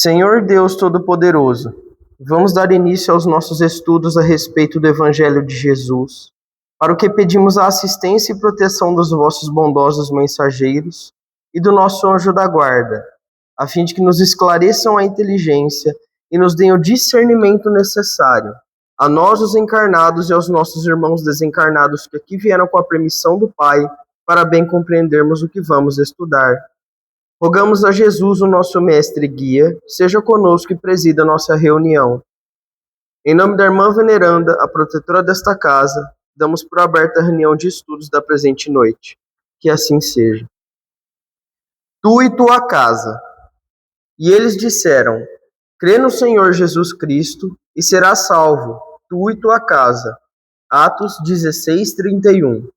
Senhor Deus Todo-Poderoso, vamos dar início aos nossos estudos a respeito do Evangelho de Jesus, para o que pedimos a assistência e proteção dos vossos bondosos mensageiros e do nosso anjo da guarda, a fim de que nos esclareçam a inteligência e nos deem o discernimento necessário, a nós os encarnados e aos nossos irmãos desencarnados que aqui vieram com a permissão do Pai, para bem compreendermos o que vamos estudar. Rogamos a Jesus, o nosso mestre e guia, seja conosco e presida a nossa reunião. Em nome da irmã veneranda, a protetora desta casa, damos por aberta a reunião de estudos da presente noite. Que assim seja. Tu e tua casa. E eles disseram: crê no Senhor Jesus Cristo e serás salvo, tu e tua casa. Atos 16:31.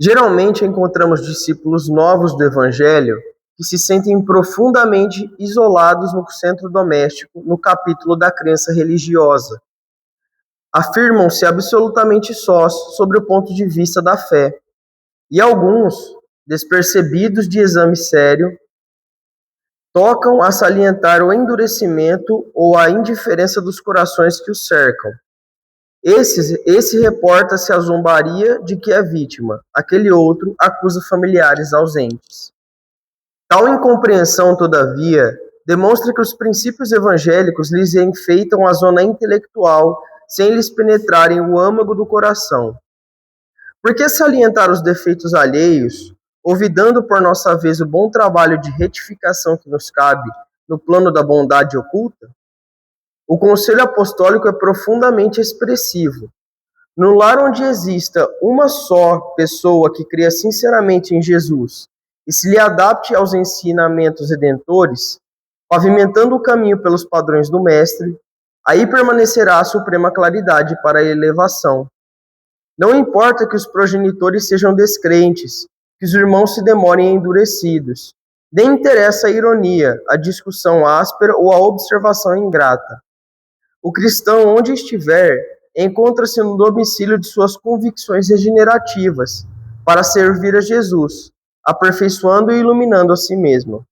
Geralmente encontramos discípulos novos do Evangelho que se sentem profundamente isolados no centro doméstico, no capítulo da crença religiosa. Afirmam-se absolutamente sós sobre o ponto de vista da fé. E alguns, despercebidos de exame sério, tocam a salientar o endurecimento ou a indiferença dos corações que os cercam. Esse reporta-se à zombaria de que é vítima, aquele outro acusa familiares ausentes. Tal incompreensão, todavia, demonstra que os princípios evangélicos lhes enfeitam a zona intelectual sem lhes penetrarem o âmago do coração. Por que salientar os defeitos alheios, olvidando por nossa vez o bom trabalho de retificação que nos cabe no plano da bondade oculta? O conselho apostólico é profundamente expressivo. No lar onde exista uma só pessoa que cria sinceramente em Jesus e se lhe adapte aos ensinamentos redentores, pavimentando o caminho pelos padrões do Mestre, aí permanecerá a suprema claridade para a elevação. Não importa que os progenitores sejam descrentes, que os irmãos se demorem endurecidos. Nem interessa a ironia, a discussão áspera ou a observação ingrata. O cristão, onde estiver, encontra-se no domicílio de suas convicções regenerativas, para servir a Jesus, aperfeiçoando e iluminando a si mesmo.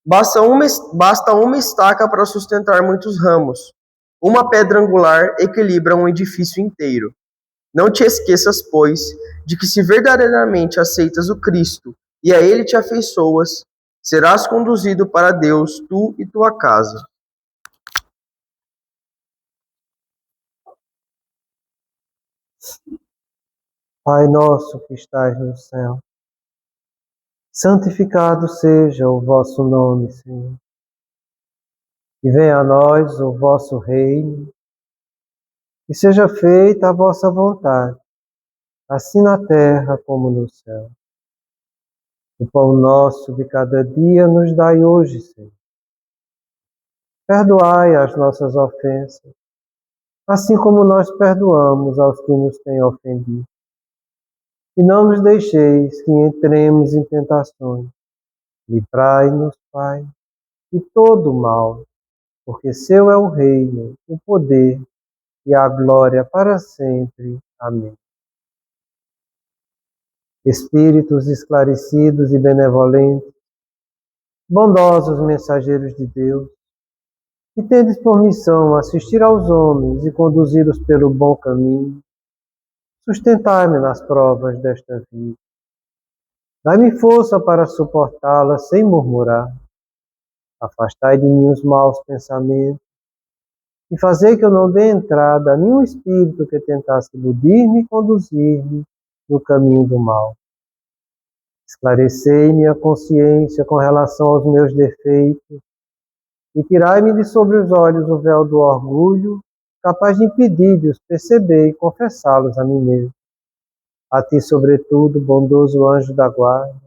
Basta uma estaca para sustentar muitos ramos. Uma pedra angular equilibra um edifício inteiro. Não te esqueças, pois, de que se verdadeiramente aceitas o Cristo e a Ele te afeiçoas, serás conduzido para Deus, tu e tua casa. Pai nosso que estais no céu, santificado seja o vosso nome, Senhor. E venha a nós o vosso reino, e seja feita a vossa vontade, assim na terra como no céu. O pão nosso de cada dia nos dai hoje, Senhor. Perdoai as nossas ofensas, assim como nós perdoamos aos que nos têm ofendido. E não nos deixeis que entremos em tentações. Livrai-nos, Pai, de todo o mal, porque seu é o reino, o poder e a glória para sempre. Amém. Espíritos esclarecidos e benevolentes, bondosos mensageiros de Deus, que tendes por missão assistir aos homens e conduzi-los pelo bom caminho, sustentai-me nas provas desta vida. Dai-me força para suportá-la sem murmurar. Afastai de mim os maus pensamentos e fazei que eu não dê entrada a nenhum espírito que tentasse iludir-me e conduzir-me no caminho do mal. Esclarecei-me a consciência com relação aos meus defeitos e tirai-me de sobre os olhos o véu do orgulho, capaz de impedir-os perceber e confessá-los a mim mesmo. A ti, sobretudo, bondoso anjo da guarda,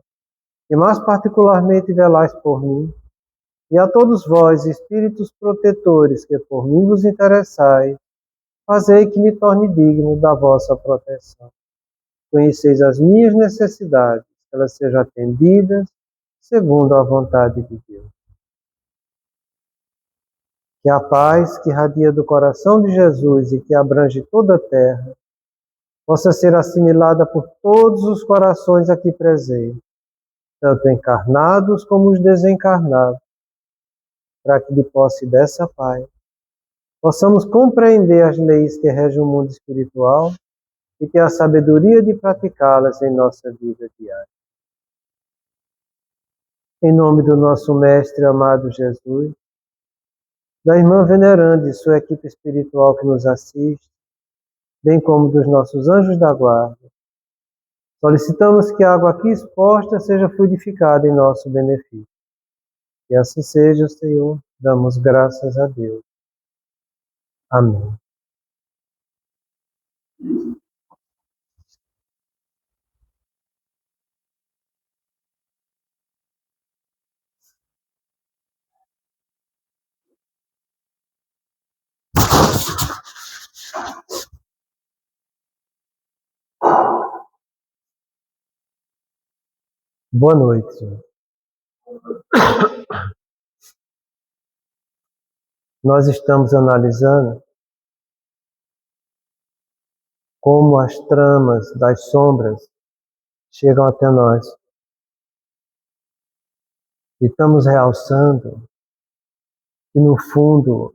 que mais particularmente velais por mim, e a todos vós, espíritos protetores, que por mim vos interessais, fazei que me torne digno da vossa proteção. Conheceis as minhas necessidades, que elas sejam atendidas segundo a vontade de Deus. Que a paz que irradia do coração de Jesus e que abrange toda a terra, possa ser assimilada por todos os corações aqui presentes, tanto encarnados como os desencarnados, para que de posse dessa paz possamos compreender as leis que regem o mundo espiritual e ter a sabedoria de praticá-las em nossa vida diária. Em nome do nosso Mestre amado Jesus, da irmã veneranda e sua equipe espiritual que nos assiste, bem como dos nossos anjos da guarda, solicitamos que a água aqui exposta seja fluidificada em nosso benefício. E assim seja, Senhor, damos graças a Deus. Amém. Boa noite, Senhor. Nós estamos analisando como as tramas das sombras chegam até nós. E estamos realçando que, no fundo,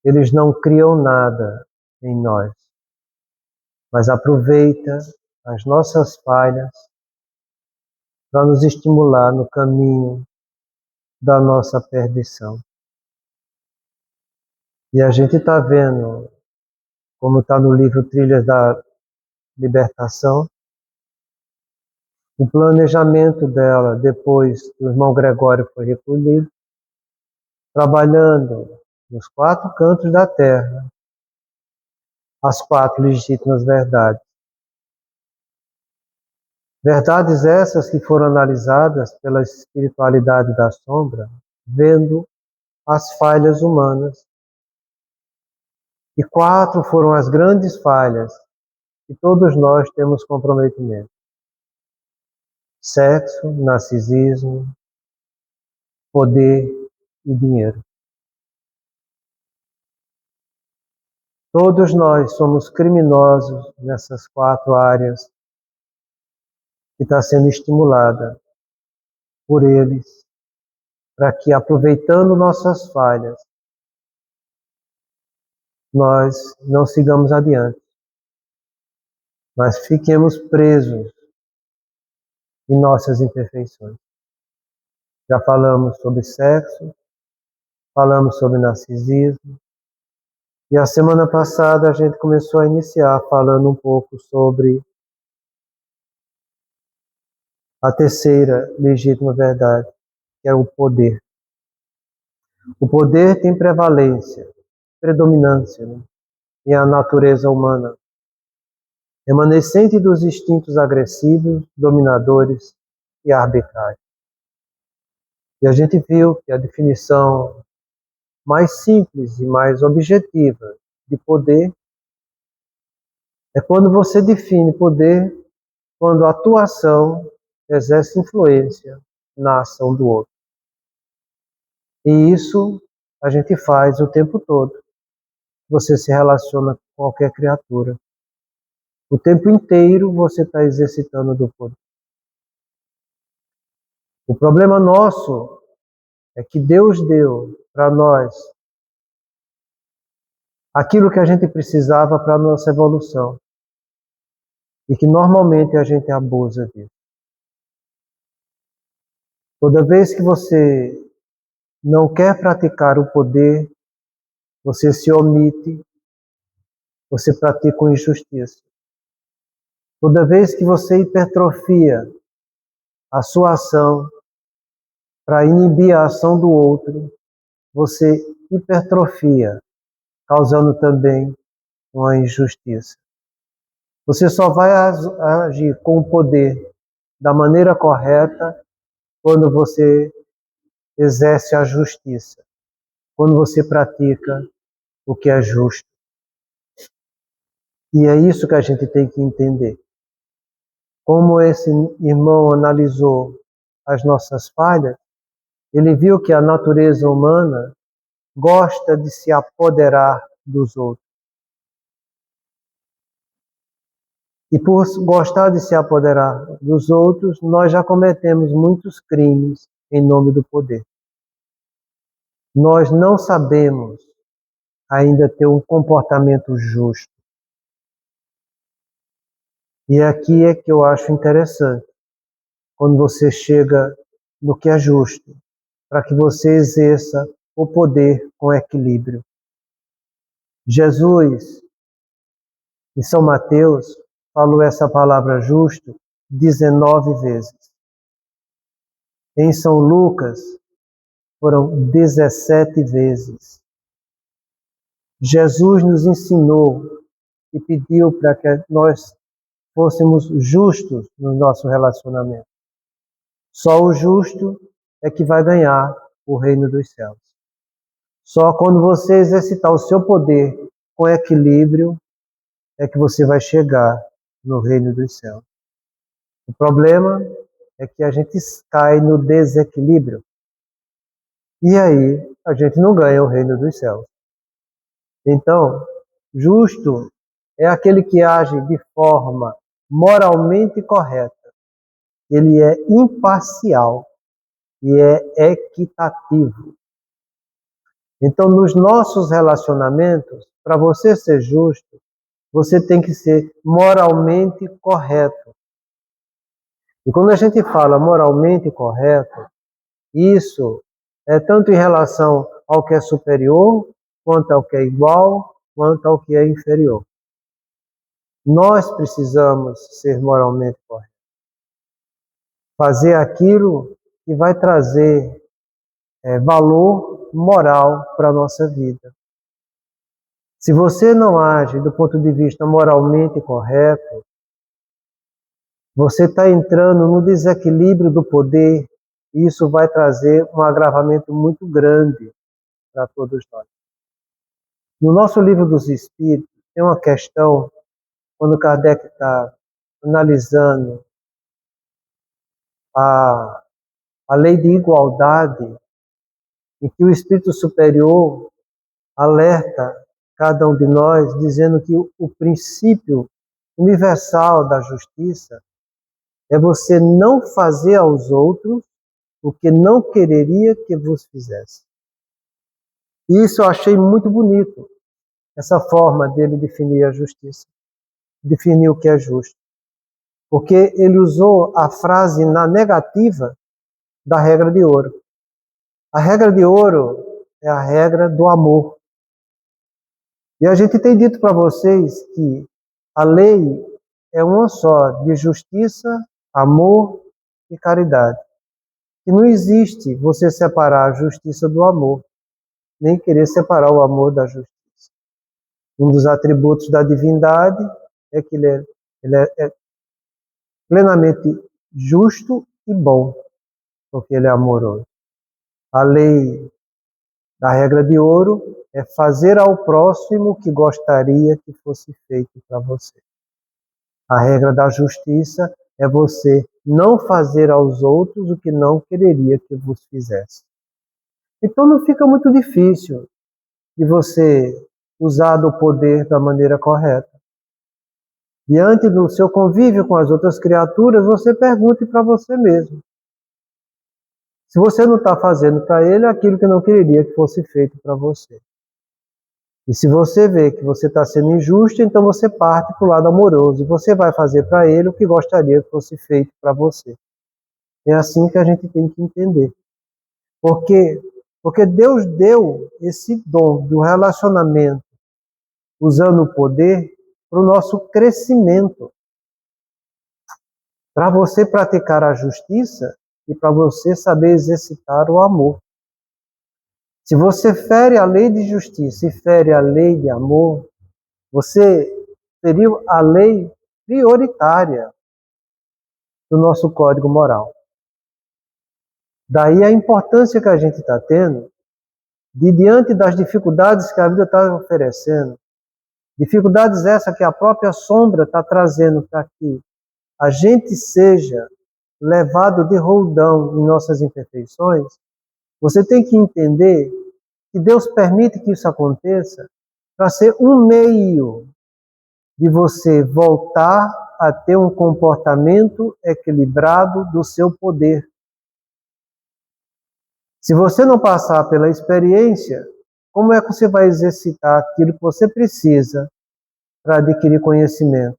eles não criam nada em nós, mas aproveitam as nossas falhas para nos estimular no caminho da nossa perdição. E a gente está vendo, como está no livro Trilhas da Libertação, o planejamento dela depois que o irmão Gregório foi recolhido, trabalhando nos 4 cantos da terra as 4 legítimas verdades. Verdades essas que foram analisadas pela espiritualidade da sombra, vendo as falhas humanas. E 4 foram as grandes falhas que todos nós temos comprometimento: sexo, narcisismo, poder e dinheiro. Todos nós somos criminosos nessas 4 áreas que está sendo estimulada por eles, para que, aproveitando nossas falhas, nós não sigamos adiante, mas fiquemos presos em nossas imperfeições. Já falamos sobre sexo, falamos sobre narcisismo, e a semana passada a gente começou a iniciar falando um pouco sobre a terceira legítima verdade, que é o poder. O poder tem prevalência, predominância, né, em a natureza humana, remanescente dos instintos agressivos, dominadores e arbitrários. E a gente viu que a definição mais simples e mais objetiva de poder é quando você define poder quando a tua ação exerce influência na ação do outro. E isso a gente faz o tempo todo. Você se relaciona com qualquer criatura. O tempo inteiro você está exercitando do poder. O problema nosso é que Deus deu para nós aquilo que a gente precisava para a nossa evolução. E que normalmente a gente abusa disso. Toda vez que você não quer praticar o poder, você se omite, você pratica injustiça. Toda vez que você hipertrofia a sua ação para inibir a ação do outro, você hipertrofia, causando também uma injustiça. Você só vai agir com o poder da maneira correta quando você exerce a justiça, quando você pratica o que é justo. E é isso que a gente tem que entender. Como esse irmão analisou as nossas falhas, ele viu que a natureza humana gosta de se apoderar dos outros. E por gostar de se apoderar dos outros, nós já cometemos muitos crimes em nome do poder. nós não sabemos ainda ter um comportamento justo. E aqui é que eu acho interessante, quando você chega no que é justo, para que você exerça o poder com equilíbrio. Jesus, em São Mateus, falou essa palavra justo 19 vezes. Em São Lucas, foram 17 vezes. Jesus nos ensinou e pediu para que nós fôssemos justos no nosso relacionamento. Só o justo é que vai ganhar o reino dos céus. Só quando você exercitar o seu poder com equilíbrio é que você vai chegar no reino dos céus. O problema é que a gente cai no desequilíbrio. E aí a gente não ganha o reino dos céus. Então, justo é aquele que age de forma moralmente correta. Ele é imparcial e é equitativo. Então, nos nossos relacionamentos, para você ser justo, você tem que ser moralmente correto. E quando a gente fala moralmente correto, isso é tanto em relação ao que é superior, quanto ao que é igual, quanto ao que é inferior. Nós precisamos ser moralmente corretos. Fazer aquilo que vai trazer valor moral para a nossa vida. Se você não age do ponto de vista moralmente correto, você está entrando no desequilíbrio do poder e isso vai trazer um agravamento muito grande para todos nós. No nosso livro dos Espíritos, tem uma questão, quando Kardec está analisando a lei de igualdade, em que o Espírito Superior alerta cada um de nós, dizendo que o princípio universal da justiça é você não fazer aos outros o que não quereria que vos fizesse. E isso eu achei muito bonito, essa forma dele definir a justiça, definir o que é justo. Porque ele usou a frase na negativa da regra de ouro. A regra de ouro é a regra do amor. E a gente tem dito para vocês que a lei é uma só, de justiça, amor e caridade. E não existe você separar a justiça do amor, nem querer separar o amor da justiça. Um dos atributos da divindade é que ele é plenamente justo e bom, porque ele é amoroso. A lei da regra de ouro é fazer ao próximo o que gostaria que fosse feito para você. A regra da justiça é você não fazer aos outros o que não quereria que vos fizesse. Então não fica muito difícil de você usar do poder da maneira correta. Diante do seu convívio com as outras criaturas, você pergunte para você mesmo. Se você não está fazendo para ele aquilo que não quereria que fosse feito para você. E se você vê que você está sendo injusto, então você parte para o lado amoroso. E você vai fazer para ele o que gostaria que fosse feito para você. É assim que a gente tem que entender. Porque Deus deu esse dom do relacionamento, usando o poder, para o nosso crescimento. Para você praticar a justiça e para você saber exercitar o amor. Se você fere a lei de justiça e fere a lei de amor, você feriu a lei prioritária do nosso código moral. Daí a importância que a gente está tendo de, diante das dificuldades que a vida está oferecendo, dificuldades essas que a própria sombra está trazendo para que a gente seja levado de roldão em nossas imperfeições, você tem que entender que Deus permite que isso aconteça para ser um meio de você voltar a ter um comportamento equilibrado do seu poder. Se você não passar pela experiência, como é que você vai exercitar aquilo que você precisa para adquirir conhecimento?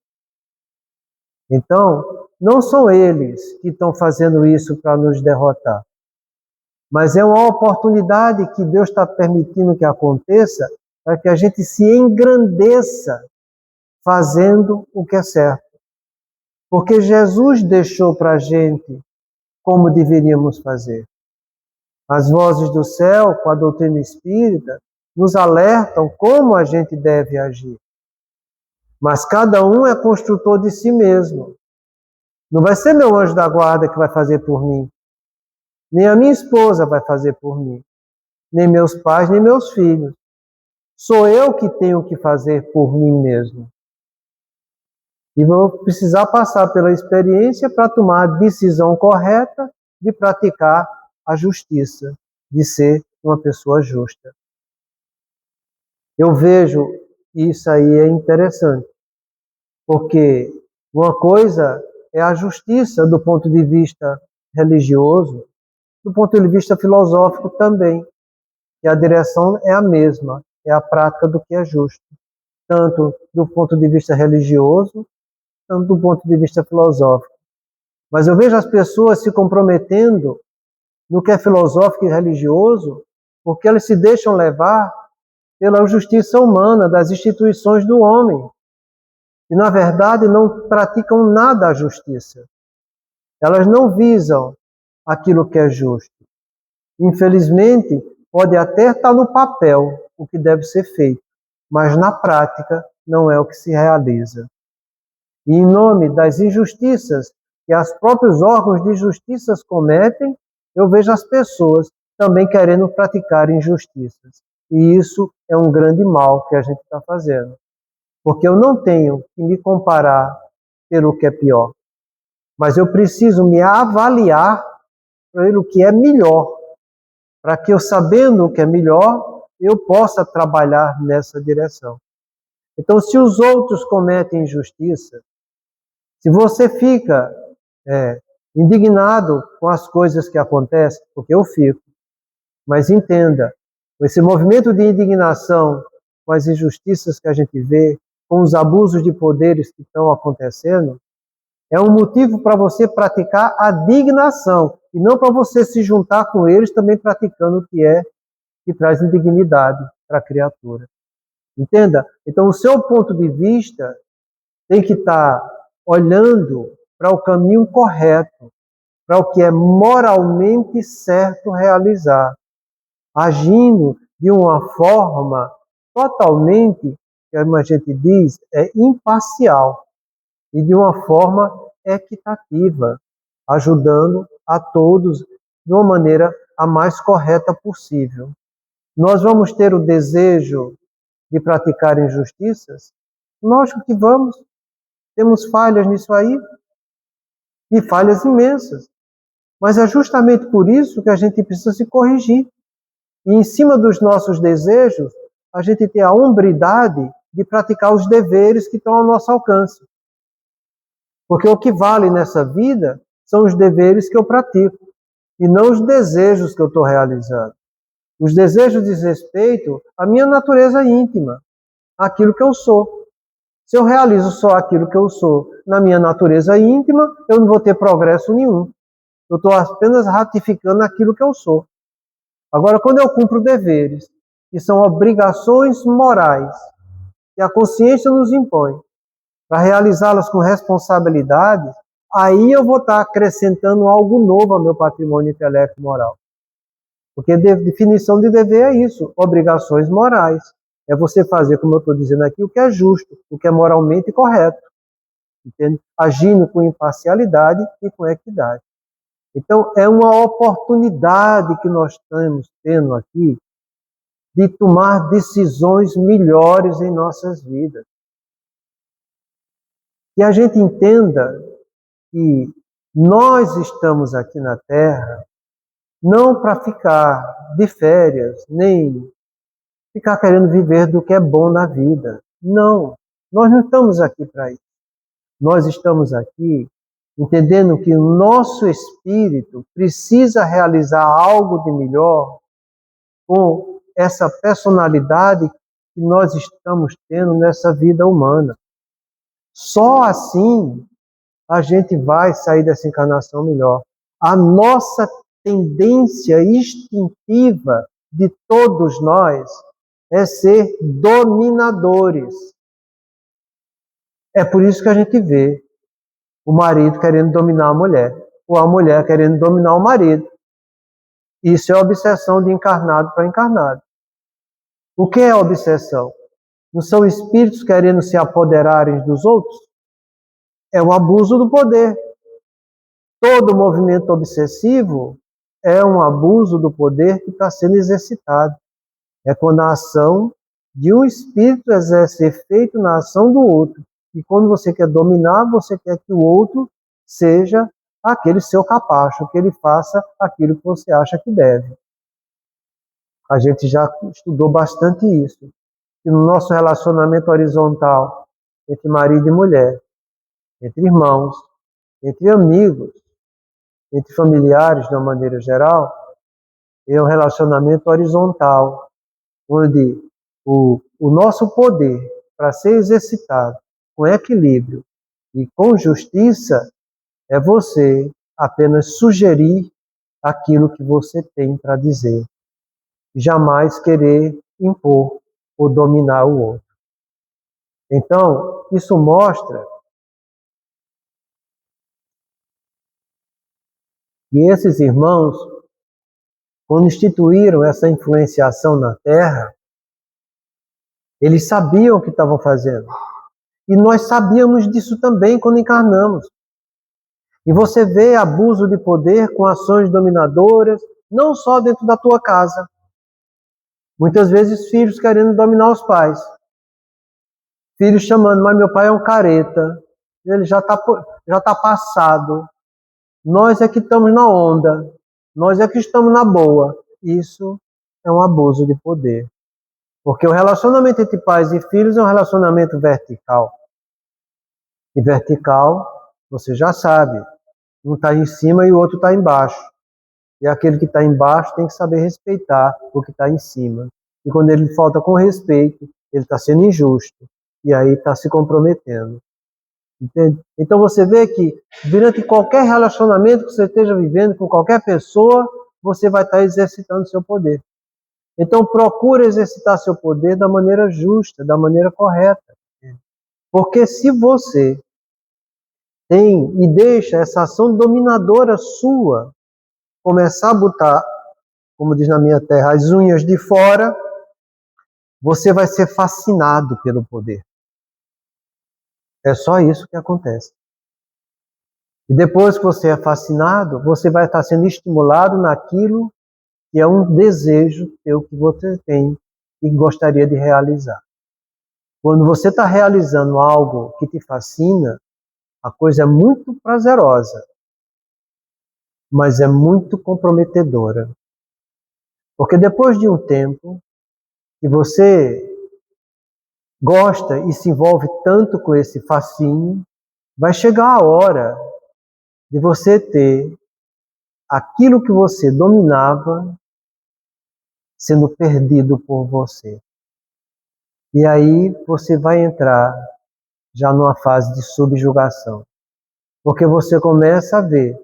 Então, não são eles que estão fazendo isso para nos derrotar, mas é uma oportunidade que Deus está permitindo que aconteça para que a gente se engrandeça fazendo o que é certo. Porque Jesus deixou para a gente como deveríamos fazer. As vozes do céu, com a doutrina espírita, nos alertam como a gente deve agir. Mas cada um é construtor de si mesmo. Não vai ser meu anjo da guarda que vai fazer por mim. Nem a minha esposa vai fazer por mim. Nem meus pais, nem meus filhos. Sou eu que tenho que fazer por mim mesmo. E vou precisar passar pela experiência para tomar a decisão correta de praticar a justiça, de ser uma pessoa justa. Eu vejo isso aí é interessante, porque uma coisa é a justiça do ponto de vista religioso, do ponto de vista filosófico também, e a direção é a mesma, é a prática do que é justo, tanto do ponto de vista religioso, tanto do ponto de vista filosófico. Mas eu vejo as pessoas se comprometendo no que é filosófico e religioso, porque elas se deixam levar pela justiça humana, das instituições do homem, e na verdade não praticam nada a justiça. Elas não visam aquilo que é justo. Infelizmente, pode até estar no papel o que deve ser feito, mas na prática não é o que se realiza. E em nome das injustiças que os próprios órgãos de justiça cometem, eu vejo as pessoas também querendo praticar injustiças. E isso é um grande mal que a gente está fazendo. Porque eu não tenho que me comparar pelo que é pior, mas eu preciso me avaliar pelo que é melhor, para que eu, sabendo o que é melhor, eu possa trabalhar nessa direção. Então, se os outros cometem injustiça, se você fica indignado com as coisas que acontecem, porque eu fico, mas entenda, esse movimento de indignação com as injustiças que a gente vê, com os abusos de poderes que estão acontecendo, é um motivo para você praticar a dignação, e não para você se juntar com eles também praticando o que traz indignidade para a criatura. Entenda? Então, o seu ponto de vista tem que estar olhando para o caminho correto, para o que é moralmente certo realizar, agindo de uma forma totalmente, como a gente diz, imparcial, e de uma forma equitativa, ajudando a todos de uma maneira a mais correta possível. Nós vamos ter o desejo de praticar injustiças? Lógico que vamos. Temos falhas nisso aí, e falhas imensas. Mas é justamente por isso que a gente precisa se corrigir. E em cima dos nossos desejos, a gente tem a hombridade de praticar os deveres que estão ao nosso alcance. Porque o que vale nessa vida são os deveres que eu pratico, e não os desejos que eu estou realizando. Os desejos diz respeito à minha natureza íntima, àquilo que eu sou. Se eu realizo só aquilo que eu sou na minha natureza íntima, eu não vou ter progresso nenhum. Eu estou apenas ratificando aquilo que eu sou. Agora, quando eu cumpro deveres, que são obrigações morais, que a consciência nos impõe, para realizá-las com responsabilidade, aí eu vou estar acrescentando algo novo ao meu patrimônio intelecto e moral. Porque a definição de dever é isso, obrigações morais. É você fazer, como eu estou dizendo aqui, o que é justo, o que é moralmente correto. Entende? Agindo com imparcialidade e com equidade. Então, é uma oportunidade que nós estamos tendo aqui de tomar decisões melhores em nossas vidas. Que a gente entenda que nós estamos aqui na Terra não para ficar de férias, nem ficar querendo viver do que é bom na vida. Não, nós não estamos aqui para isso. Nós estamos aqui entendendo que o nosso espírito precisa realizar algo de melhor com essa personalidade que nós estamos tendo nessa vida humana. Só assim a gente vai sair dessa encarnação melhor. A nossa tendência instintiva de todos nós é ser dominadores. É por isso que a gente vê o marido querendo dominar a mulher, ou a mulher querendo dominar o marido. Isso é obsessão de encarnado para encarnado. O que é obsessão? Não são espíritos querendo se apoderarem dos outros? É o abuso do poder. Todo movimento obsessivo é um abuso do poder que está sendo exercitado. É quando a ação de um espírito exerce efeito na ação do outro. E quando você quer dominar, você quer que o outro seja aquele seu capacho, que ele faça aquilo que você acha que deve. A gente já estudou bastante isso. Que no nosso relacionamento horizontal, entre marido e mulher, entre irmãos, entre amigos, entre familiares de uma maneira geral, é um relacionamento horizontal, onde o nosso poder, para ser exercitado com equilíbrio e com justiça, é você apenas sugerir aquilo que você tem para dizer. Jamais querer impor ou dominar o outro. Então, isso mostra que esses irmãos, quando instituíram essa influenciação na Terra, eles sabiam o que estavam fazendo. E nós sabíamos disso também quando encarnamos. E você vê abuso de poder com ações dominadoras, não só dentro da tua casa. Muitas vezes filhos querendo dominar os pais. Filhos chamando, mas meu pai é um careta, ele já tá passado. Nós é que estamos na onda, nós é que estamos na boa. Isso é um abuso de poder. Porque o relacionamento entre pais e filhos é um relacionamento vertical. E vertical, você já sabe, um está em cima e o outro está embaixo. E aquele que está embaixo tem que saber respeitar o que está em cima. E quando ele falta com respeito, ele está sendo injusto. E aí está se comprometendo. Entende? Então você vê que durante qualquer relacionamento que você esteja vivendo com qualquer pessoa, você vai estar exercitando seu poder. Então procure exercitar seu poder da maneira justa, da maneira correta. Porque se você tem e deixa essa ação dominadora sua começar a botar, como diz na minha terra, as unhas de fora, você vai ser fascinado pelo poder. É só isso que acontece. E depois que você é fascinado, você vai estar sendo estimulado naquilo que é um desejo teu que você tem e gostaria de realizar. Quando você está realizando algo que te fascina, a coisa é muito prazerosa, mas é muito comprometedora. Porque depois de um tempo que você gosta e se envolve tanto com esse fascínio, vai chegar a hora de você ter aquilo que você dominava sendo perdido por você. E aí você vai entrar já numa fase de subjugação. Porque você começa a ver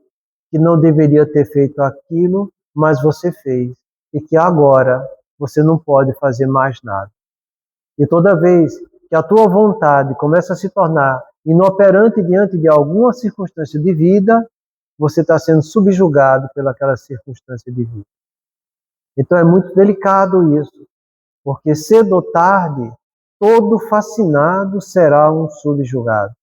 que não deveria ter feito aquilo, mas você fez. E que agora você não pode fazer mais nada. E toda vez que a tua vontade começa a se tornar inoperante diante de alguma circunstância de vida, você está sendo subjugado pelaquela circunstância de vida. Então é muito delicado isso, porque cedo ou tarde, todo fascinado será um subjugado.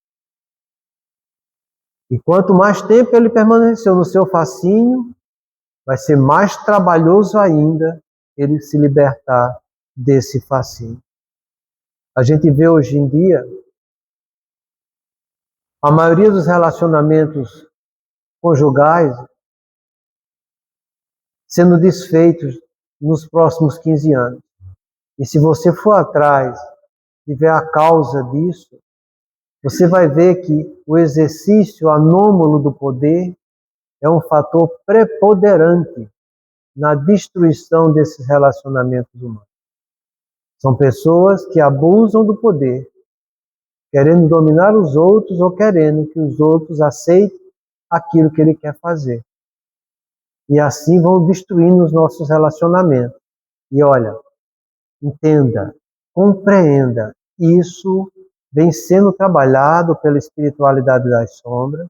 E quanto mais tempo ele permaneceu no seu fascínio, vai ser mais trabalhoso ainda ele se libertar desse fascínio. A gente vê hoje em dia a maioria dos relacionamentos conjugais sendo desfeitos nos próximos 15 anos. E se você for atrás de ver a causa disso, você vai ver que o exercício anômalo do poder é um fator preponderante na destruição desses relacionamentos humanos. São pessoas que abusam do poder, querendo dominar os outros ou querendo que os outros aceitem aquilo que ele quer fazer. E assim vão destruindo os nossos relacionamentos. E olha, entenda, compreenda, isso vem sendo trabalhado pela espiritualidade das sombras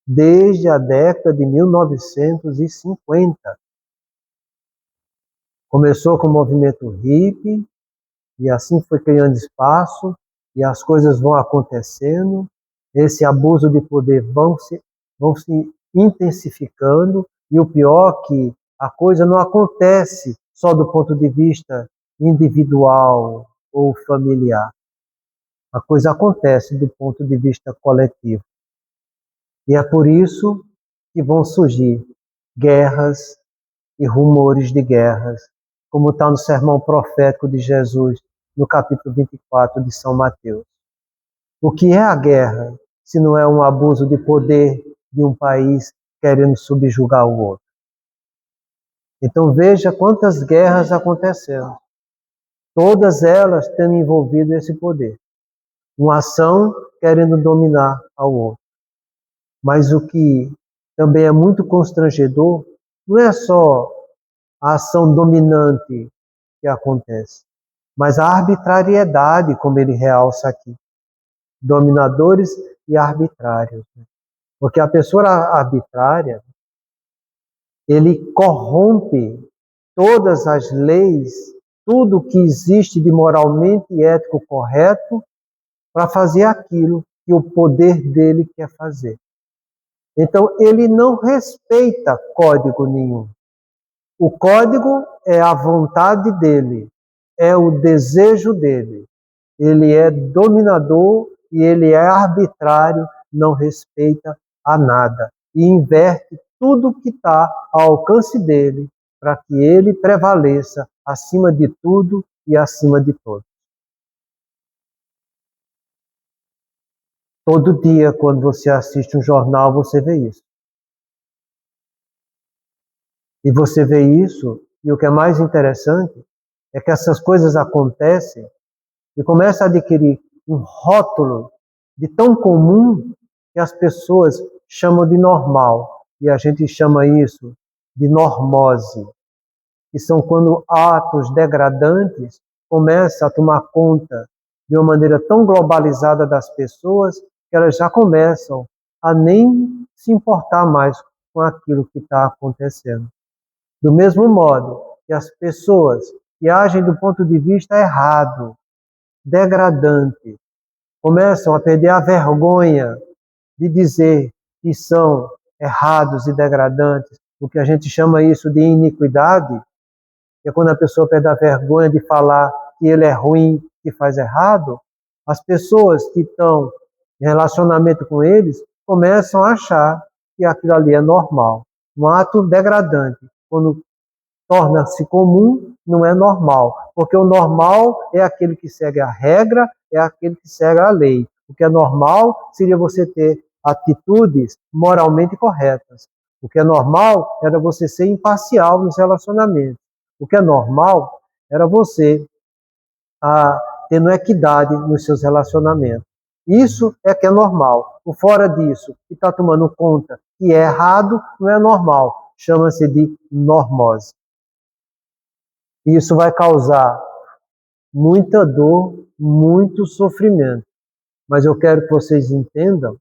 desde a década de 1950. Começou com o movimento hippie, e assim foi criando espaço, e as coisas vão acontecendo, esse abuso de poder vão se intensificando, e o pior é que a coisa não acontece só do ponto de vista individual ou familiar. A coisa acontece do ponto de vista coletivo. E é por isso que vão surgir guerras e rumores de guerras, como está no sermão profético de Jesus, no capítulo 24 de São Mateus. O que é a guerra, se não é um abuso de poder de um país querendo subjugar o outro? Então veja quantas guerras acontecendo, todas elas tendo envolvido esse poder. Uma ação querendo dominar ao outro. Mas o que também é muito constrangedor não é só a ação dominante que acontece, mas a arbitrariedade, como ele realça aqui. Dominadores e arbitrários. Porque a pessoa arbitrária, ele corrompe todas as leis, tudo que existe de moralmente e ético correto para fazer aquilo que o poder dele quer fazer. Então, ele não respeita código nenhum. O código é a vontade dele, é o desejo dele. Ele é dominador e ele é arbitrário, não respeita a nada. E inverte tudo que está ao alcance dele para que ele prevaleça acima de tudo e acima de todos. Todo dia, quando você assiste um jornal, você vê isso. E você vê isso, e o que é mais interessante é que essas coisas acontecem e começam a adquirir um rótulo de tão comum que as pessoas chamam de normal. E a gente chama isso de normose, que são quando atos degradantes começam a tomar conta de uma maneira tão globalizada das pessoas que elas já começam a nem se importar mais com aquilo que está acontecendo. Do mesmo modo que as pessoas que agem do ponto de vista errado, degradante, começam a perder a vergonha de dizer que são errados e degradantes, o que a gente chama isso de iniquidade, que é quando a pessoa perde a vergonha de falar que ele é ruim, que faz errado, as pessoas que estão em relacionamento com eles começam a achar que aquilo ali é normal. Um ato degradante, quando torna-se comum, não é normal, porque o normal é aquele que segue a regra, é aquele que segue a lei. O que é normal seria você ter atitudes moralmente corretas. O que é normal era você ser imparcial nos relacionamentos. O que é normal era você tendo equidade nos seus relacionamentos. Isso é que é normal. O fora disso, que está tomando conta que é errado, não é normal. Chama-se de normose. E isso vai causar muita dor, muito sofrimento. Mas eu quero que vocês entendam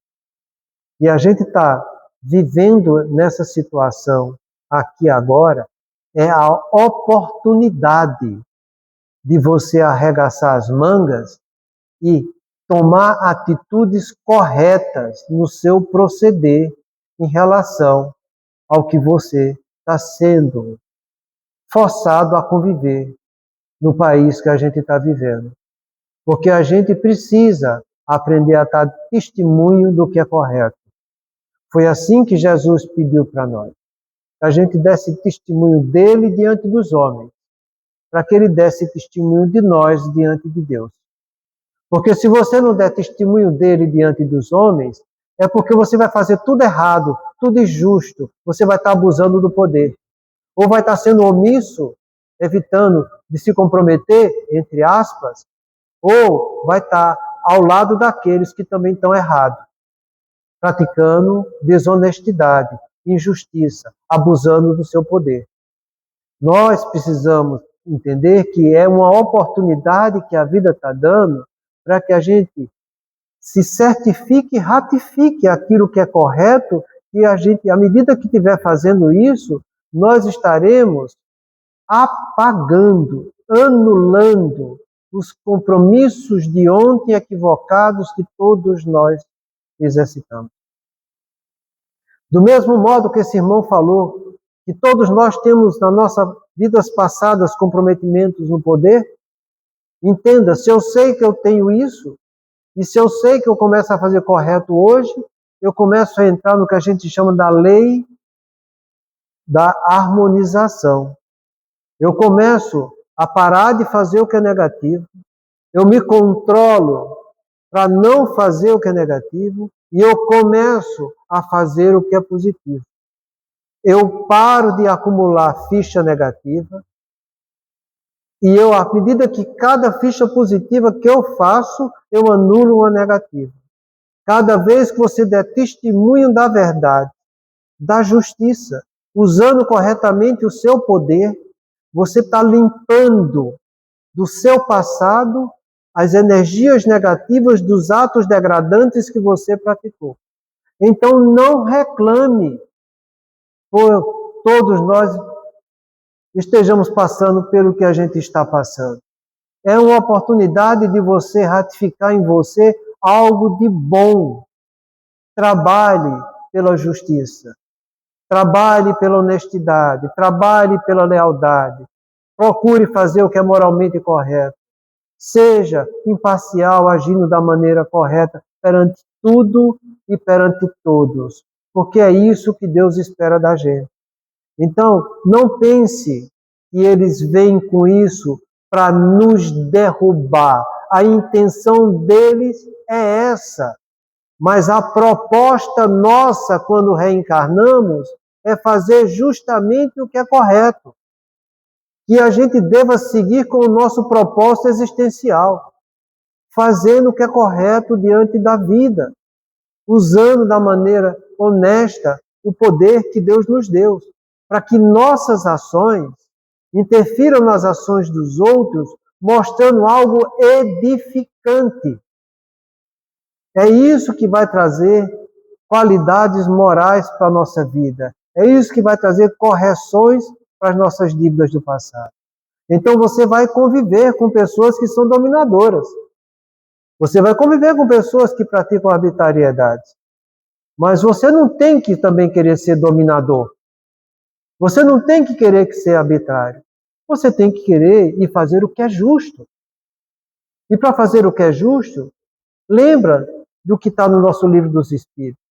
que a gente está vivendo nessa situação aqui agora, é a oportunidade de você arregaçar as mangas e tomar atitudes corretas no seu proceder em relação ao que você está sendo forçado a conviver no país que a gente está vivendo. Porque a gente precisa aprender a dar testemunho do que é correto. Foi assim que Jesus pediu para nós. Que a gente desse testemunho dele diante dos homens, para que ele desse testemunho de nós diante de Deus. Porque se você não der testemunho dele diante dos homens, é porque você vai fazer tudo errado, tudo injusto, você vai estar abusando do poder. Ou vai estar sendo omisso, evitando de se comprometer, entre aspas, ou vai estar ao lado daqueles que também estão errados, praticando desonestidade, injustiça, abusando do seu poder. Nós precisamos entender que é uma oportunidade que a vida está dando para que a gente se certifique e ratifique aquilo que é correto, e a gente, à medida que estiver fazendo isso, nós estaremos apagando, anulando os compromissos de ontem equivocados que todos nós exercitamos. Do mesmo modo que esse irmão falou, que todos nós temos nas nossas vidas passadas comprometimentos no poder, entenda, se eu sei que eu tenho isso, e se eu sei que eu começo a fazer correto hoje, eu começo a entrar no que a gente chama da lei da harmonização. Eu começo a parar de fazer o que é negativo, eu me controlo para não fazer o que é negativo, e eu começo a fazer o que é positivo. Eu paro de acumular ficha negativa, e eu, à medida que cada ficha positiva que eu faço, eu anulo uma negativa. Cada vez que você der testemunho da verdade, da justiça, usando corretamente o seu poder, você está limpando do seu passado as energias negativas dos atos degradantes que você praticou. Então não reclame por todos nós estejamos passando pelo que a gente está passando. É uma oportunidade de você ratificar em você algo de bom. Trabalhe pela justiça, trabalhe pela honestidade, trabalhe pela lealdade, procure fazer o que é moralmente correto. Seja imparcial, agindo da maneira correta perante tudo e perante todos, porque é isso que Deus espera da gente. Então, não pense que eles vêm com isso para nos derrubar. A intenção deles é essa. Mas a proposta nossa, quando reencarnamos, é fazer justamente o que é correto. Que a gente deva seguir com o nosso propósito existencial, fazendo o que é correto diante da vida, usando da maneira honesta o poder que Deus nos deu, para que nossas ações interfiram nas ações dos outros, mostrando algo edificante. É isso que vai trazer qualidades morais para a nossa vida. É isso que vai trazer correções para as nossas dívidas do passado. Então você vai conviver com pessoas que são dominadoras. Você vai conviver com pessoas que praticam arbitrariedade. Mas você não tem que também querer ser dominador. Você não tem que querer ser arbitrário. Você tem que querer e fazer o que é justo. E para fazer o que é justo, lembra do que está no nosso livro dos Espíritos.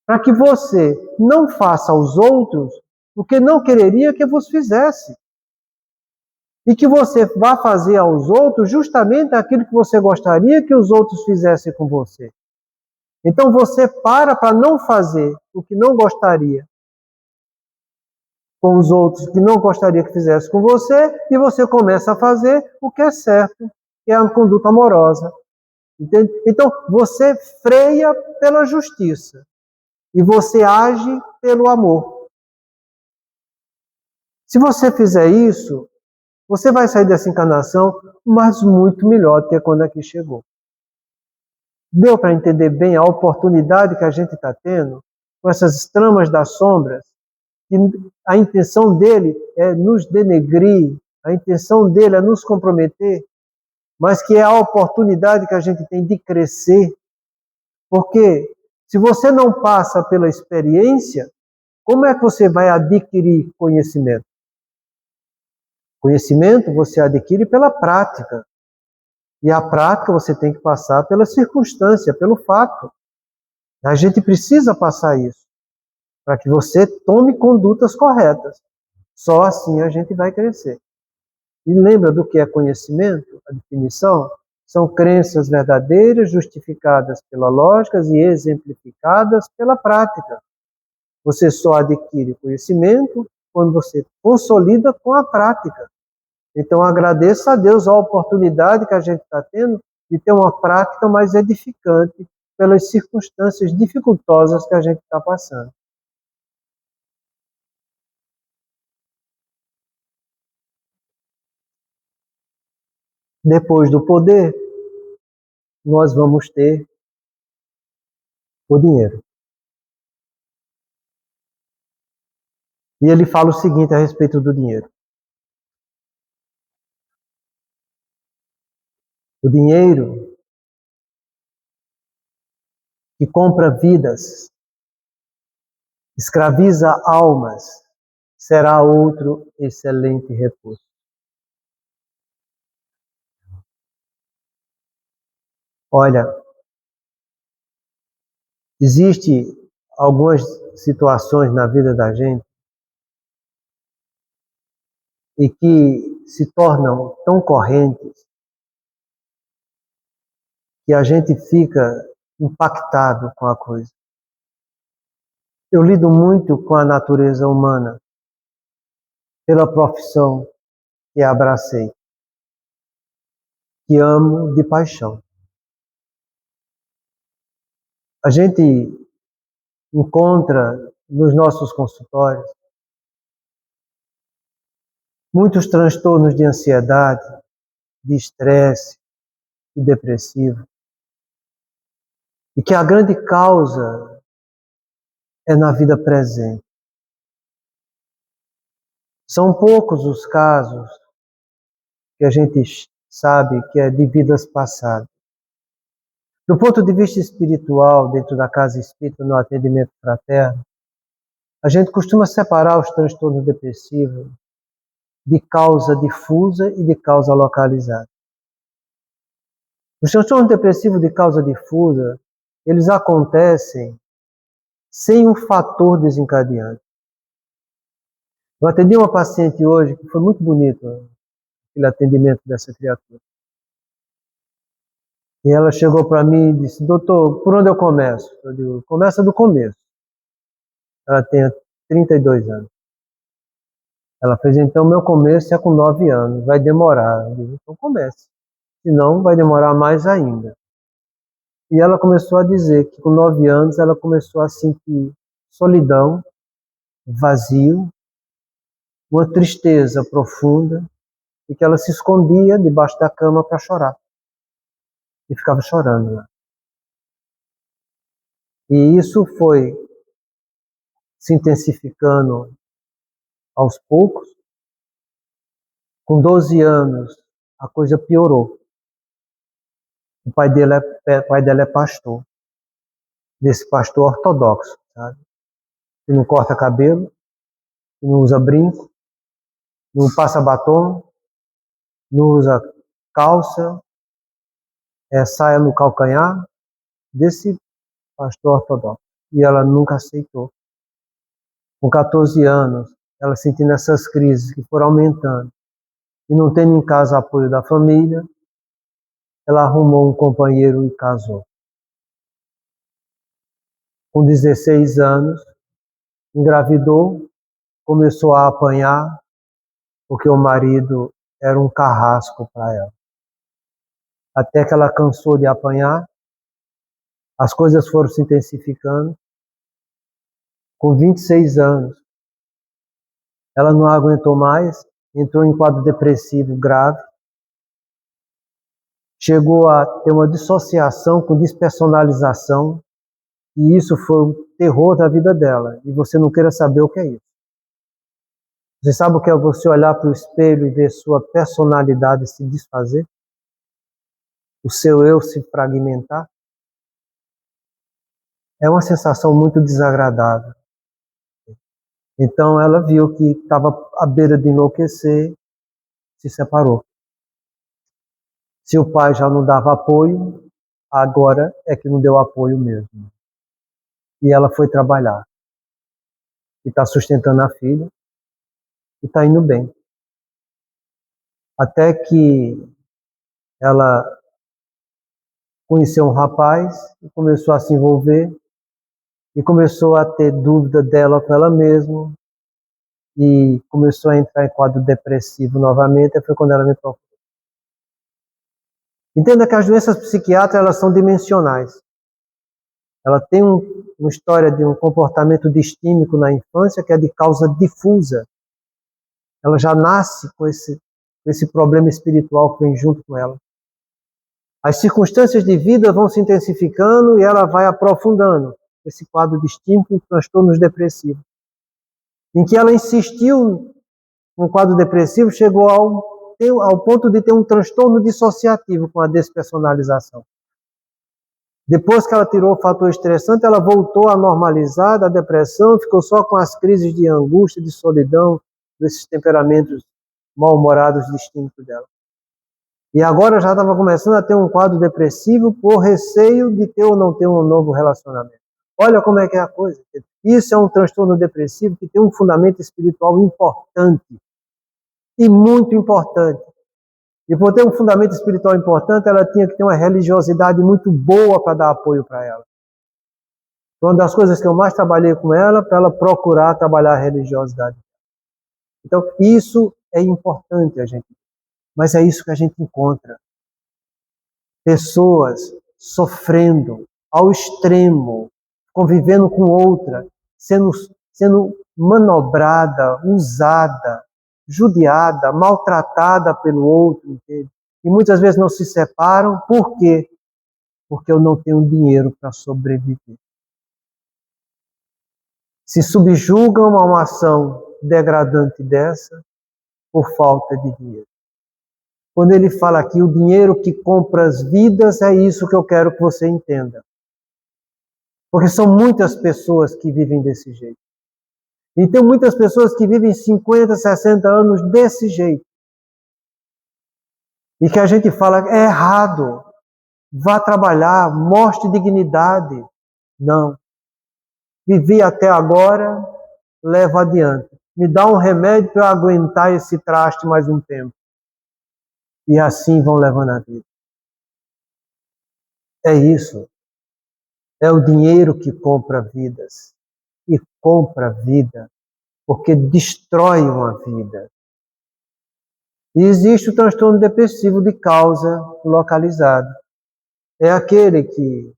Para que você não faça aos outros o que não quereria que vos fizesse. E que você vá fazer aos outros justamente aquilo que você gostaria que os outros fizessem com você. Então você para não fazer o que não gostaria com os outros, que não gostaria que fizesse com você, e você começa a fazer o que é certo, que é a conduta amorosa. Entende? Então você freia pela justiça e você age pelo amor. Se você fizer isso, você vai sair dessa encarnação, mas muito melhor do que quando aqui chegou. Deu para entender bem a oportunidade que a gente está tendo com essas tramas das sombras? Que a intenção dele é nos denegrir, a intenção dele é nos comprometer, mas que é a oportunidade que a gente tem de crescer. Porque se você não passa pela experiência, como é que você vai adquirir conhecimento? Conhecimento você adquire pela prática. E a prática você tem que passar pela circunstância, pelo fato. A gente precisa passar isso, para que você tome condutas corretas. Só assim a gente vai crescer. E lembra do que é conhecimento? A definição? São crenças verdadeiras, justificadas pela lógica e exemplificadas pela prática. Você só adquire conhecimento quando você consolida com a prática. Então agradeça a Deus a oportunidade que a gente está tendo de ter uma prática mais edificante pelas circunstâncias dificultosas que a gente está passando. Depois do poder, nós vamos ter o dinheiro. E ele fala o seguinte a respeito do dinheiro. O dinheiro que compra vidas, escraviza almas, será outro excelente recurso. Olha, existe algumas situações na vida da gente e que se tornam tão correntes que a gente fica impactado com a coisa. Eu lido muito com a natureza humana pela profissão que abracei, que amo de paixão. A gente encontra nos nossos consultórios muitos transtornos de ansiedade, de estresse e depressivo. E que a grande causa é na vida presente. São poucos os casos que a gente sabe que é de vidas passadas. Do ponto de vista espiritual, dentro da casa espírita, no atendimento fraterno, a gente costuma separar os transtornos depressivos de causa difusa e de causa localizada. Os transtornos depressivos de causa difusa, eles acontecem sem um fator desencadeante. Eu atendi uma paciente hoje que foi muito bonito aquele atendimento dessa criatura. E ela chegou para mim e disse: doutor, por onde eu começo? Eu digo: começa do começo. Ela tem 32 anos. Ela fez: então meu começo é com 9 anos, vai demorar. Eu digo: então comece, senão vai demorar mais ainda. E ela começou a dizer que com 9 anos ela começou a sentir solidão, vazio, uma tristeza profunda, e que ela se escondia debaixo da cama para chorar. E ficava chorando lá. E isso foi se intensificando aos poucos. Com 12 anos, a coisa piorou. O pai dela é pastor. Desse pastor ortodoxo, sabe? Que não corta cabelo, que não usa brinco, não passa batom, não usa calça, saia no calcanhar, desse pastor ortodoxo. E ela nunca aceitou. Com 14 anos, ela sentindo essas crises que foram aumentando, e não tendo em casa apoio da família, ela arrumou um companheiro e casou. Com 16 anos, engravidou, começou a apanhar, porque o marido era um carrasco para ela. Até que ela cansou de apanhar, as coisas foram se intensificando. Com 26 anos, ela não aguentou mais, entrou em quadro depressivo grave, chegou a ter uma dissociação com despersonalização, e isso foi o terror da vida dela, e você não queira saber o que é isso. Você sabe o que é você olhar para o espelho e ver sua personalidade se desfazer? O seu eu se fragmentar? É uma sensação muito desagradável. Então ela viu que estava à beira de enlouquecer, se separou. Se o pai já não dava apoio, agora é que não deu apoio mesmo. E ela foi trabalhar. E está sustentando a filha. E está indo bem. Até que ela conheceu um rapaz, e começou a se envolver, e começou a ter dúvida dela com ela mesma, e começou a entrar em quadro depressivo novamente. Foi quando ela me procurou. Entenda que as doenças psiquiátricas, elas são dimensionais. Ela tem uma história de um comportamento distímico na infância que é de causa difusa. Ela já nasce com esse problema espiritual que vem junto com ela. As circunstâncias de vida vão se intensificando e ela vai aprofundando esse quadro distímico e transtornos depressivos. Em que ela insistiu no quadro depressivo, chegou ao ponto de ter um transtorno dissociativo com a despersonalização. Depois que ela tirou o fator estressante, ela voltou a normalizar da depressão, ficou só com as crises de angústia, de solidão, desses temperamentos mal-humorados distintos dela. E agora já estava começando a ter um quadro depressivo por receio de ter ou não ter um novo relacionamento. Olha como é que é a coisa. Isso é um transtorno depressivo que tem um fundamento espiritual importante. E muito importante. E por ter um fundamento espiritual importante, ela tinha que ter uma religiosidade muito boa para dar apoio para ela. Foi uma das coisas que eu mais trabalhei com ela, para ela procurar trabalhar a religiosidade. Então, isso é importante, a gente. Mas é isso que a gente encontra. Pessoas sofrendo ao extremo, convivendo com outra, sendo manobrada, usada, judiada, maltratada pelo outro, entende? E muitas vezes não se separam. Por quê? Porque eu não tenho dinheiro para sobreviver. Se subjugam a uma ação degradante dessa por falta de dinheiro. Quando ele fala aqui, o dinheiro que compra as vidas, é isso que eu quero que você entenda. Porque são muitas pessoas que vivem desse jeito. E tem muitas pessoas que vivem 50, 60 anos desse jeito. E que a gente fala, é errado, vá trabalhar, mostre dignidade. Não. Vivi até agora, leva adiante. Me dá um remédio para eu aguentar esse traste mais um tempo. E assim vão levando a vida. É isso. É o dinheiro que compra vidas. E compra vida, porque destrói uma vida. E existe o transtorno depressivo de causa localizada. É aquele que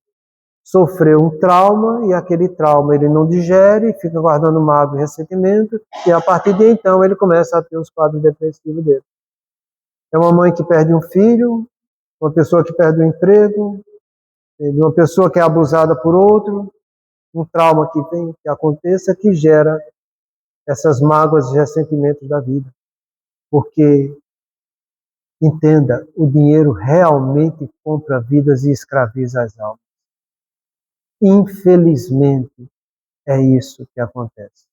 sofreu um trauma e aquele trauma ele não digere, fica guardando mágoa e ressentimento, e a partir de então ele começa a ter os quadros depressivos dele. É uma mãe que perde um filho, uma pessoa que perde um emprego, uma pessoa que é abusada por outro, um trauma que aconteça que gera essas mágoas e ressentimentos da vida. Porque, entenda, o dinheiro realmente compra vidas e escraviza as almas. Infelizmente, é isso que acontece.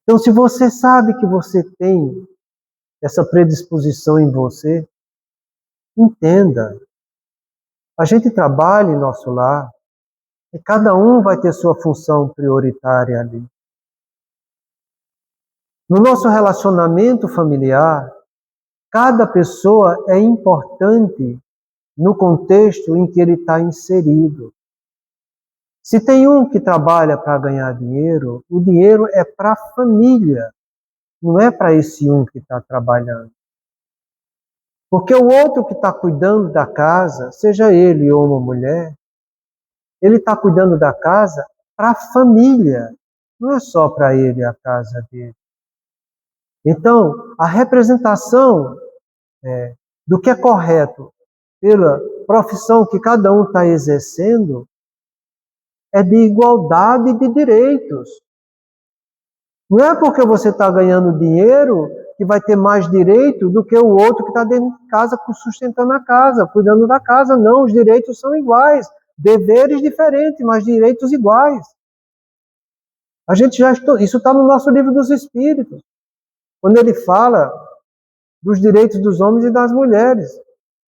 Então, se você sabe que você tem essa predisposição em você, entenda. A gente trabalha em nosso lar e cada um vai ter sua função prioritária ali. No nosso relacionamento familiar, cada pessoa é importante no contexto em que ele está inserido. Se tem um que trabalha para ganhar dinheiro, o dinheiro é para a família, não é para esse um que está trabalhando. Porque o outro que está cuidando da casa, seja ele ou uma mulher, ele está cuidando da casa para a família, não é só para ele a casa dele. Então, a representação do que é correto pela profissão que cada um está exercendo é de igualdade de direitos. Não é porque você está ganhando dinheiro que vai ter mais direito do que o outro que está dentro de casa sustentando a casa, cuidando da casa. Não, os direitos são iguais. Deveres diferentes, mas direitos iguais. Isso está no nosso livro dos Espíritos, quando ele fala dos direitos dos homens e das mulheres.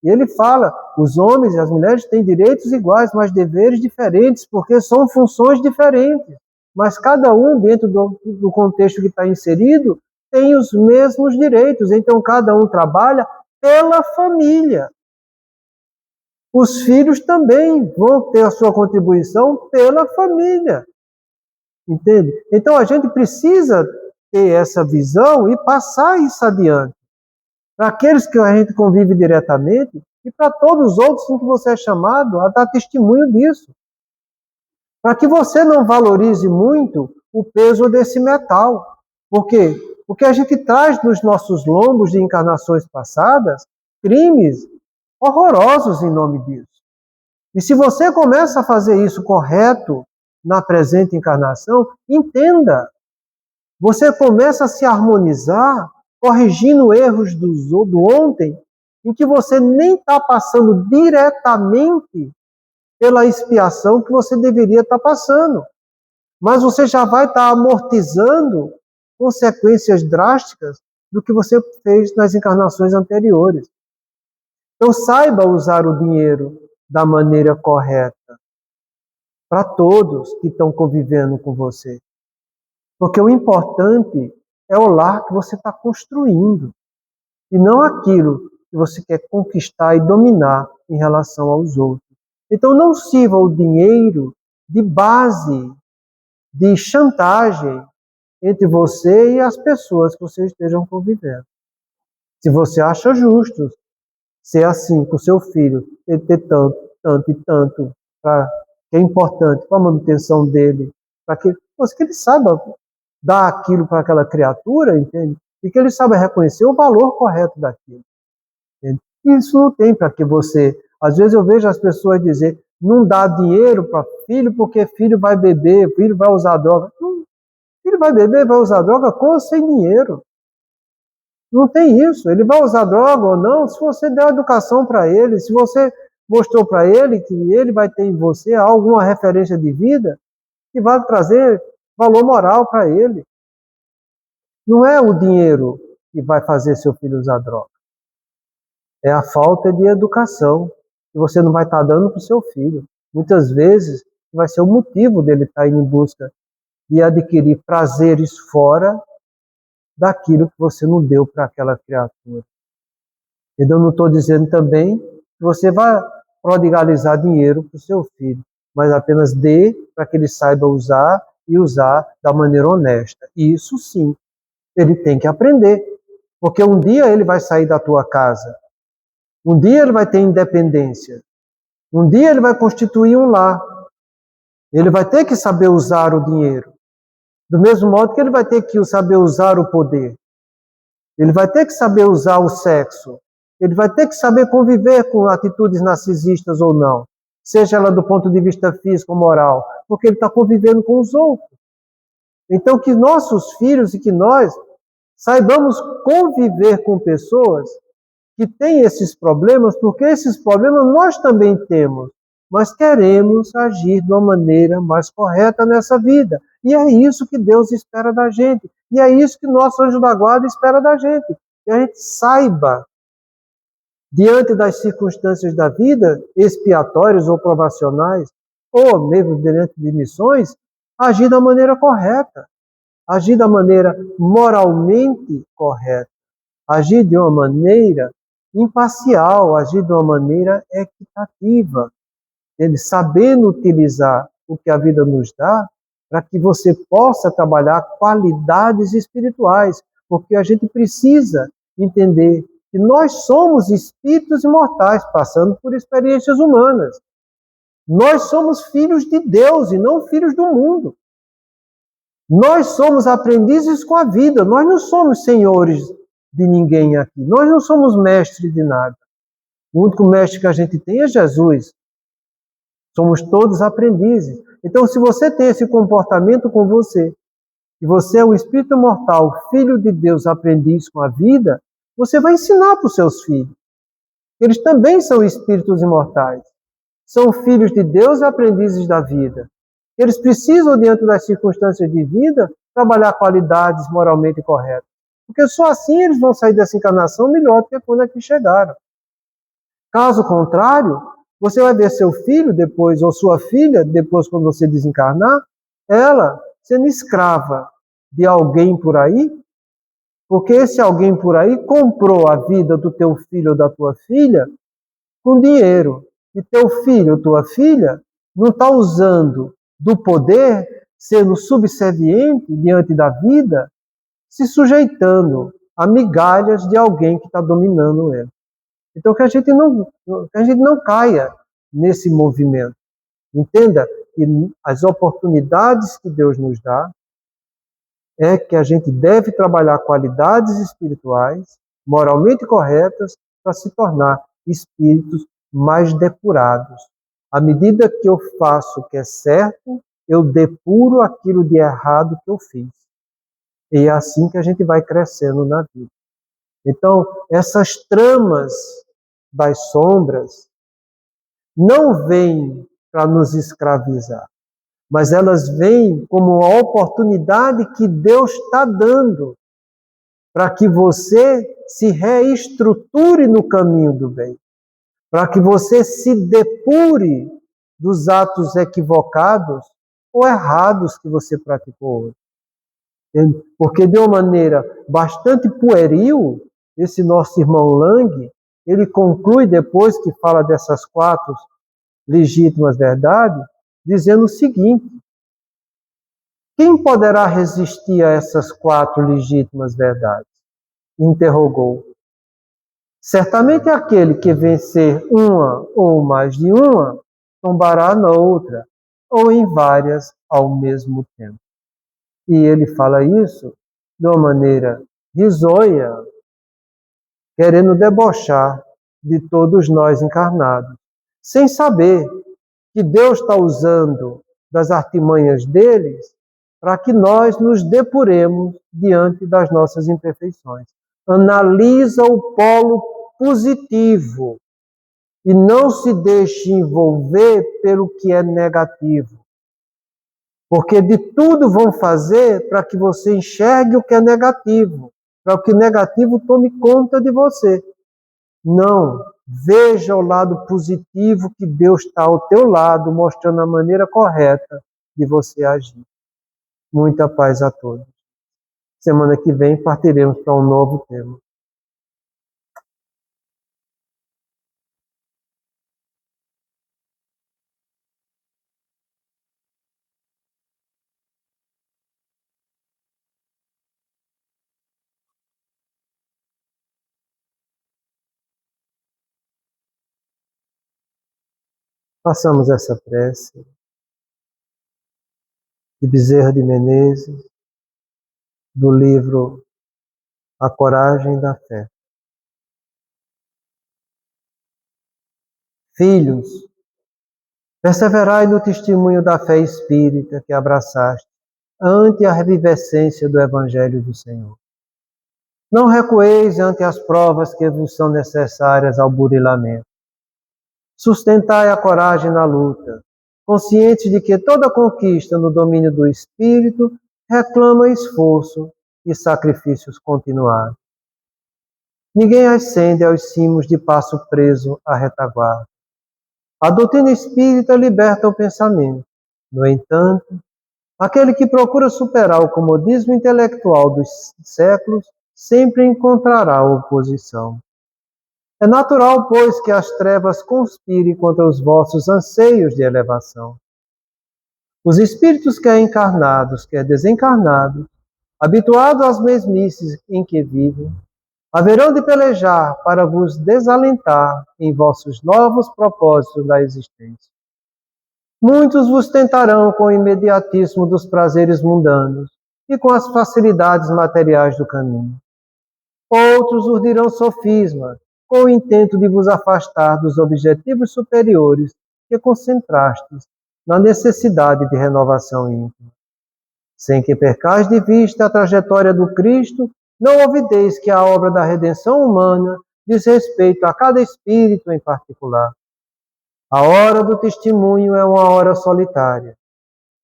E ele fala, os homens e as mulheres têm direitos iguais, mas deveres diferentes, porque são funções diferentes. Mas cada um, dentro do contexto que está inserido, tem os mesmos direitos. Então, cada um trabalha pela família. os filhos também vão ter a sua contribuição pela família. Entende? Então a gente precisa ter essa visão e passar isso adiante. Para aqueles que a gente convive diretamente e para todos os outros em que você é chamado a dar testemunho disso. Para que você não valorize muito o peso desse metal. Por quê? Porque a gente traz nos nossos lombos de encarnações passadas crimes horrorosos em nome disso. E se você começa a fazer isso correto na presente encarnação, entenda, você começa a se harmonizar, corrigindo erros do ontem, em que você nem está passando diretamente pela expiação que você deveria estar passando. Mas você já vai estar amortizando consequências drásticas do que você fez nas encarnações anteriores. Então saiba usar o dinheiro da maneira correta para todos que estão convivendo com você. Porque o importante é o lar que você está construindo e não aquilo que você quer conquistar e dominar em relação aos outros. Então não sirva o dinheiro de base, de chantagem entre você e as pessoas que você estejam convivendo. Se você acha justo ser assim com seu filho, ele ter tanto, tanto e tanto, que é importante para a manutenção dele, para que ele saiba dar aquilo para aquela criatura, entende? E que ele saiba reconhecer o valor correto daquilo. Entende? E isso não tem para que você... Às vezes eu vejo as pessoas dizer, não dá dinheiro para filho porque filho vai beber, filho vai usar droga. Não, filho vai beber, vai usar droga com ou sem dinheiro. Não tem isso. Ele vai usar droga ou não se você der educação para ele, se você mostrou para ele que ele vai ter em você alguma referência de vida que vai trazer valor moral para ele. Não é o dinheiro que vai fazer seu filho usar droga. É a falta de educação que você não vai estar dando para o seu filho. Muitas vezes vai ser o motivo dele estar indo em busca de adquirir prazeres fora daquilo que você não deu para aquela criatura. Então, eu não estou dizendo também que você vai prodigalizar dinheiro para o seu filho, mas apenas dê para que ele saiba usar e usar da maneira honesta. E isso sim, ele tem que aprender, porque um dia ele vai sair da tua casa, um dia ele vai ter independência, um dia ele vai constituir um lar, ele vai ter que saber usar o dinheiro, do mesmo modo que ele vai ter que saber usar o poder, ele vai ter que saber usar o sexo, ele vai ter que saber conviver com atitudes narcisistas ou não, seja ela do ponto de vista físico ou moral, porque ele está convivendo com os outros. Então, que nossos filhos e que nós saibamos conviver com pessoas que têm esses problemas, porque esses problemas nós também temos, mas queremos agir de uma maneira mais correta nessa vida. E é isso que Deus espera da gente. E é isso que nosso anjo da guarda espera da gente. Que a gente saiba, diante das circunstâncias da vida, expiatórias ou provacionais, ou mesmo diante de missões, agir da maneira correta, agir da maneira moralmente correta, agir de uma maneira imparcial, agir de uma maneira equitativa, sabendo utilizar o que a vida nos dá para que você possa trabalhar qualidades espirituais, porque a gente precisa entender que nós somos espíritos imortais, passando por experiências humanas. Nós somos filhos de Deus e não filhos do mundo. Nós somos aprendizes com a vida, nós não somos senhores de ninguém aqui, nós não somos mestres de nada. O único mestre que a gente tem é Jesus. Somos todos aprendizes. Então, se você tem esse comportamento com você, e você é um espírito mortal, filho de Deus, aprendiz com a vida, você vai ensinar para os seus filhos. Eles também são espíritos imortais. São filhos de Deus e aprendizes da vida. Eles precisam, diante das circunstâncias de vida, trabalhar qualidades moralmente corretas. Porque só assim eles vão sair dessa encarnação melhor do que quando aqui chegaram. Caso contrário, você vai ver seu filho depois, ou sua filha, depois quando você desencarnar, ela sendo escrava de alguém por aí, porque esse alguém por aí comprou a vida do teu filho ou da tua filha com dinheiro. e teu filho ou tua filha não está usando do poder, sendo subserviente diante da vida, se sujeitando a migalhas de alguém que está dominando ele. Então, que a gente não caia nesse movimento. Entenda que as oportunidades que Deus nos dá é que a gente deve trabalhar qualidades espirituais, moralmente corretas, para se tornar espíritos mais depurados. À medida que eu faço o que é certo, eu depuro aquilo de errado que eu fiz. E é assim que a gente vai crescendo na vida. Então, essas tramas das sombras não vêm para nos escravizar, mas elas vêm como uma oportunidade que Deus está dando para que você se reestruture no caminho do bem, para que você se depure dos atos equivocados ou errados que você praticou hoje. Porque de uma maneira bastante pueril, esse nosso irmão Lang, ele conclui depois que fala dessas 4 legítimas verdades, dizendo o seguinte: quem poderá resistir a essas 4 legítimas verdades? Interrogou. Certamente aquele que vencer uma ou mais de uma, tombará na outra, ou em várias ao mesmo tempo. E ele fala isso de uma maneira risonha, querendo debochar de todos nós encarnados, sem saber que Deus está usando das artimanhas deles para que nós nos depuremos diante das nossas imperfeições. Analisa o polo positivo e não se deixe envolver pelo que é negativo. Porque de tudo vão fazer para que você enxergue o que é negativo, para que o negativo tome conta de você. Não, veja o lado positivo que Deus está ao teu lado, mostrando a maneira correta de você agir. Muita paz a todos. Semana que vem partiremos para um novo tema. Façamos essa prece de Bezerra de Menezes, do livro A Coragem da Fé. Filhos, perseverai no testemunho da fé espírita que abraçaste ante a revivescência do Evangelho do Senhor. Não recueis ante as provas que vos são necessárias ao burilamento. Sustentai a coragem na luta, conscientes de que toda conquista no domínio do Espírito reclama esforço e sacrifícios continuados. Ninguém ascende aos cimos de passo preso à retaguarda. A doutrina espírita liberta o pensamento. No entanto, aquele que procura superar o comodismo intelectual dos séculos sempre encontrará oposição. É natural, pois, que as trevas conspirem contra os vossos anseios de elevação. Os espíritos, quer encarnados, quer desencarnados, habituados às mesmices em que vivem, haverão de pelejar para vos desalentar em vossos novos propósitos da existência. Muitos vos tentarão com o imediatismo dos prazeres mundanos e com as facilidades materiais do caminho. Outros urdirão sofismas, com o intento de vos afastar dos objetivos superiores que concentrastes na necessidade de renovação íntima. Sem que percais de vista a trajetória do Cristo, não ouvideis que a obra da redenção humana diz respeito a cada espírito em particular. A hora do testemunho é uma hora solitária.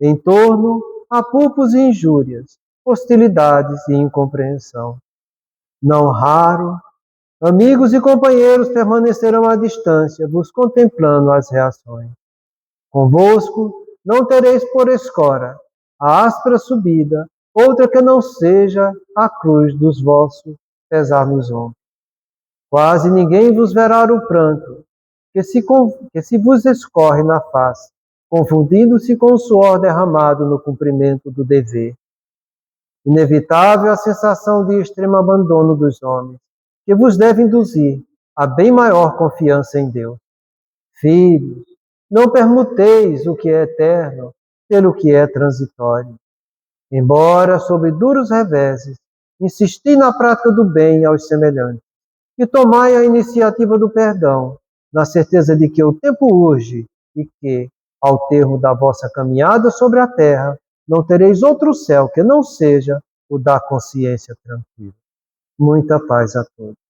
Em torno há pulpos e injúrias, hostilidades e incompreensão. Não raro, amigos e companheiros permanecerão à distância, vos contemplando as reações. Convosco não tereis por escora a áspera subida, outra que não seja a cruz dos vossos pesar nos ombros. Quase ninguém vos verá o pranto, que se vos escorre na face, confundindo-se com o suor derramado no cumprimento do dever. Inevitável a sensação de extremo abandono dos homens, que vos deve induzir a bem maior confiança em Deus. Filhos, não permuteis o que é eterno pelo que é transitório. Embora, sob duros reveses, insisti na prática do bem aos semelhantes, e tomai a iniciativa do perdão, na certeza de que o tempo urge e que, ao termo da vossa caminhada sobre a terra, não tereis outro céu que não seja o da consciência tranquila. Muita paz a todos.